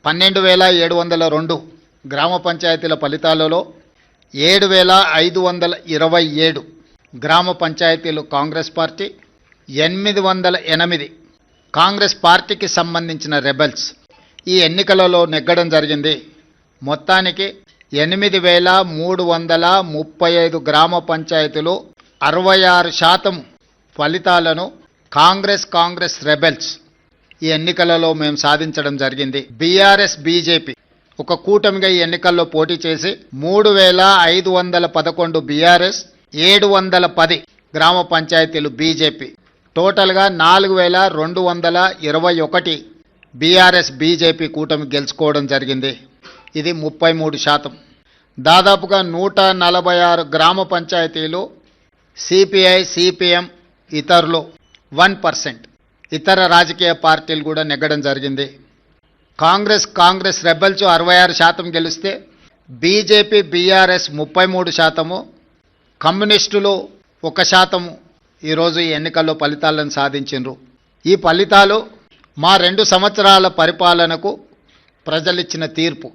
12,702 గ్రామ పంచాయతీల ఫలితాలలో 7,527 గ్రామ పంచాయతీలు కాంగ్రెస్ పార్టీ, 808 కాంగ్రెస్ పార్టీకి సంబంధించిన రెబెల్స్ ఈ ఎన్నికలలో నెగ్గడం జరిగింది. మొత్తానికి 8,335 గ్రామ పంచాయతీలు 66% ఫలితాలను కాంగ్రెస్ రెబెల్స్ ఈ ఎన్నికలలో మేము సాధించడం జరిగింది. బీఆర్ఎస్ బీజేపీ ఒక కూటమిగా ఈ ఎన్నికల్లో పోటీ చేసి 3,511 బీఆర్ఎస్, 710 గ్రామ పంచాయతీలు బీజేపీ, టోటల్గా 4,221 బీఆర్ఎస్ బీజేపీ కూటమి గెలుచుకోవడం జరిగింది. ఇది 33%. దాదాపుగా 146 గ్రామ పంచాయతీలు సిపిఐ, సిపిఎం, ఇతరులు 1%, ఇతర రాజకీయ పార్టీలు కూడా నెగ్గడం జరిగింది. కాంగ్రెస్ రెబెల్స్ 66% గెలిస్తే బీజేపీ, బీఆర్ఎస్ 33%, కమ్యూనిస్టులు 1% ఈరోజు ఈ ఎన్నికల్లో ఫలితాలను సాధించారు. ఈ ఫలితాలు మా 2 సంవత్సరాల పరిపాలనకు ప్రజలిచ్చిన తీర్పు.